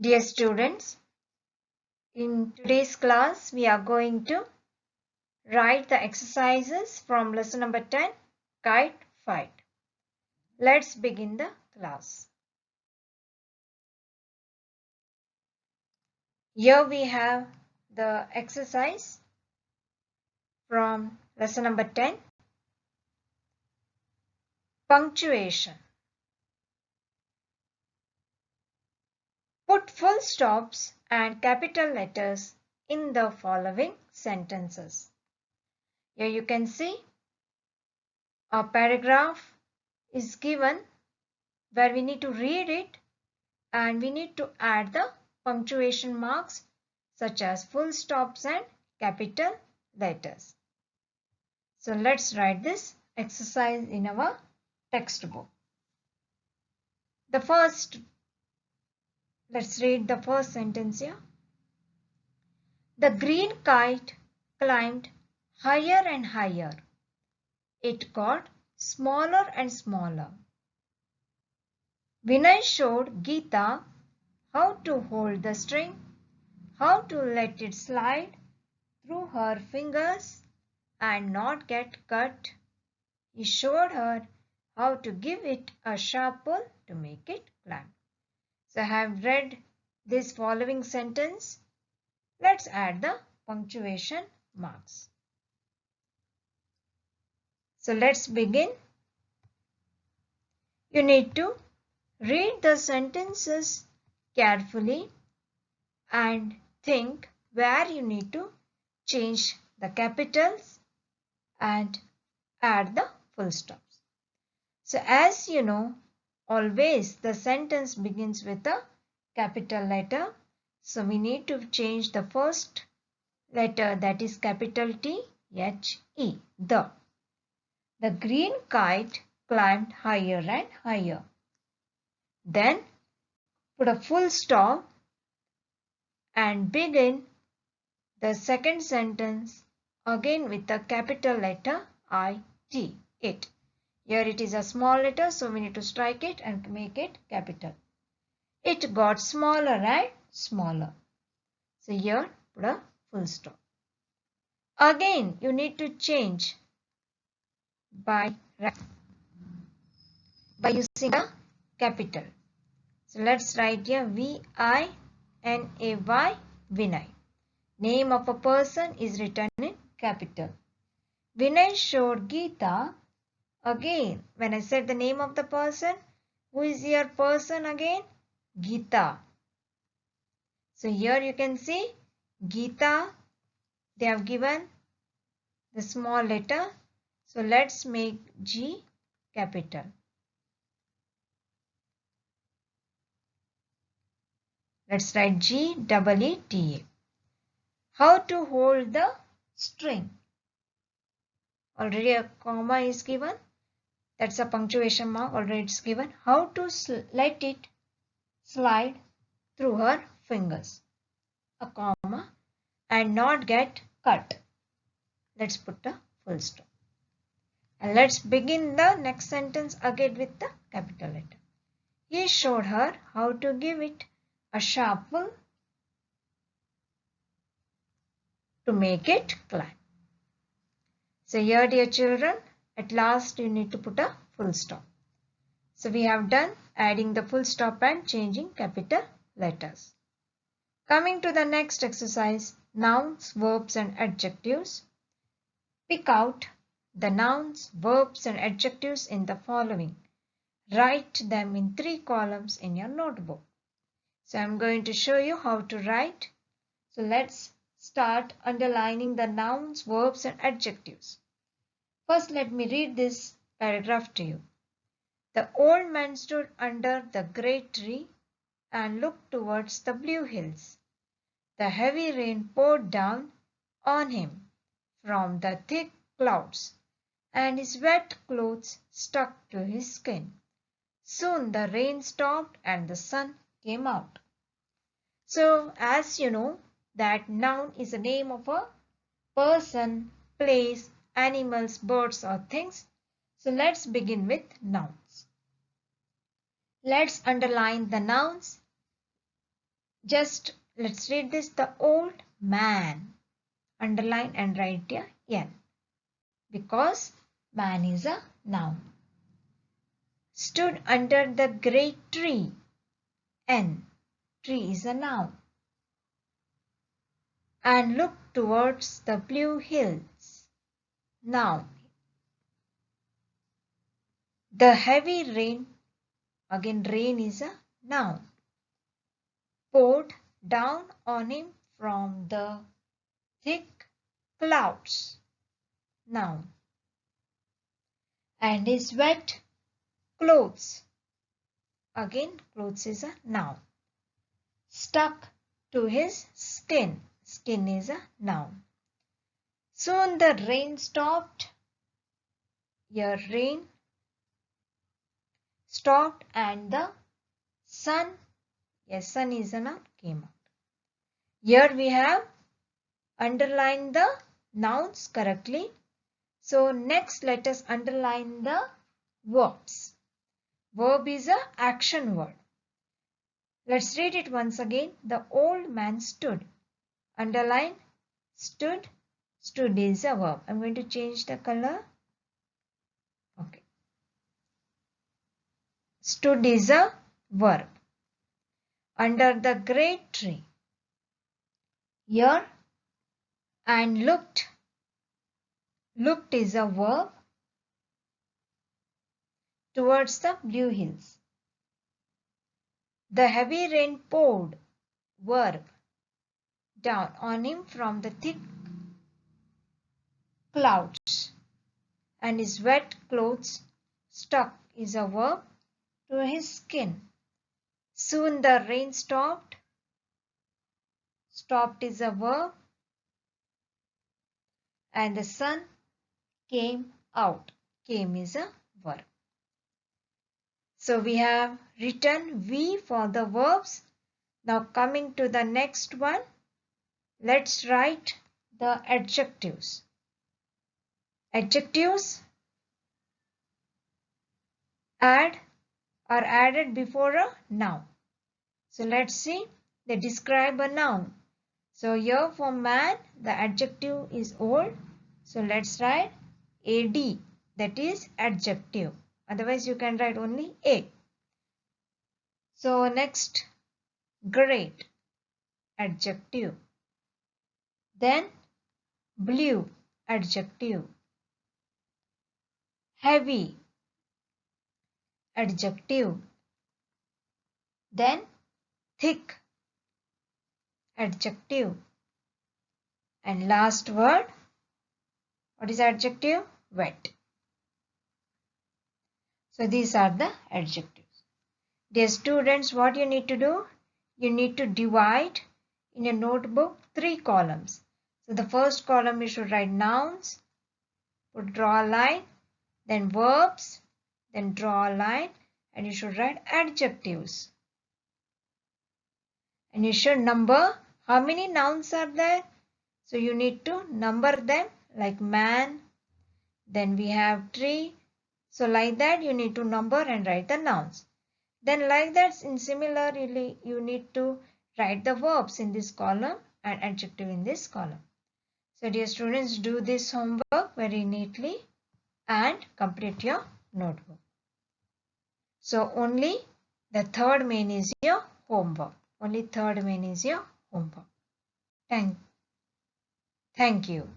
Dear students, in today's class we are going to write the exercises from lesson number 10, Kite, Fight. Let's begin the class. Here we have the exercise from lesson number 10, Punctuation. Put full stops and capital letters in the following sentences. Here you can see a paragraph is given where we need to read it and we need to add the punctuation marks such as full stops and capital letters. So let's write this exercise in our textbook. Let's read the first sentence here. The green kite climbed higher and higher. It got smaller and smaller. Vinay showed Geeta how to hold the string, how to let it slide through her fingers and not get cut. He showed her how to give it a sharp pull to make it climb. So I have read this following sentence. Let's add the punctuation marks. So let's begin. You need to read the sentences carefully and think where you need to change the capitals and add the full stops. So as you know, always the sentence begins with a capital letter. So we need to change the first letter, that is capital T, H, E, the. The green kite climbed higher and higher. Then put a full stop and begin the second sentence again with the capital letter I, T, it. Here it is a small letter, so we need to strike it and make it capital. It got smaller and smaller. So here put a full stop. Again you need to change by using a capital. So let's write here Vinay, Vinay. Name of a person is written in capital. Vinay showed Geeta. Again, when I said the name of the person, who is your person again? Geeta. So here you can see Geeta, they have given the small letter. So let's make G capital. Let's write G-E-E-T-A. How to hold the string. Already a comma is given. That's a punctuation mark. Already it's given. How to let it slide through her fingers. A comma and not get cut. Let's put a full stop. And let's begin the next sentence again with the capital letter. He showed her how to give it a sharp pull to make it climb. So here, dear children, at last you need to put a full stop. So we have done adding the full stop and changing capital letters. Coming to the next exercise, nouns, verbs and adjectives. Pick out the nouns, verbs and adjectives in the following. Write them in 3 columns in your notebook. So I am going to show you how to write. So let's start underlining the nouns, verbs and adjectives. First, let me read this paragraph to you. The old man stood under the great tree and looked towards the blue hills. The heavy rain poured down on him from the thick clouds, and his wet clothes stuck to his skin. Soon the rain stopped and the sun came out. So, as you know, that noun is a name of a person, place, animals, birds or things. So let's begin with nouns. Let's underline the nouns. Just let's read this. The old man. Underline and write here N. Because man is a noun. Stood under the great tree. N. Tree is a noun. And looked towards the blue hills. Noun. The heavy rain. Again rain is a noun. Poured down on him from the thick clouds. Noun. And his wet clothes. Again clothes is a noun. Stuck to his skin. Skin is a noun. Soon the rain stopped. Your rain stopped and the sun, yes, sun is a noun, came out. Here we have underlined the nouns correctly. So next let us underline the verbs. Verb is a action word. Let's read it once again. The old man stood. Underline stood. Stood is a verb. I'm going to change the color. Okay. Stood is a verb. Under the great tree. Here and looked. Looked is a verb. Towards the blue hills. The heavy rain poured. Verb. Down on him from the thick clouds. And his wet clothes stuck is a verb to his skin. Soon the rain stopped. Stopped is a verb. And the sun came out. Came is a verb. So we have written V for the verbs. Now coming to the next one, let's write the adjectives. Adjectives are added before a noun. So let's see, they describe a noun. So here for man, the adjective is old. So let's write AD, that is adjective. Otherwise you can write only A. So next, great, adjective. Then blue, adjective. Heavy, adjective. Then thick, adjective. And last word, what is adjective? Wet. So these are the adjectives. Dear students, what you need to do? You need to divide in your notebook 3 columns. So the first column you should write nouns, draw a line, then verbs, then draw a line, and you should write adjectives. And you should number how many nouns are there. So you need to number them like man, then we have tree. So like that you need to number and write the nouns. Then like that in similarly you need to write the verbs in this column and adjective in this column. So dear students, do this homework very neatly and complete your notebook. So only the third main is your homework. Only third main is your homework. Thank you.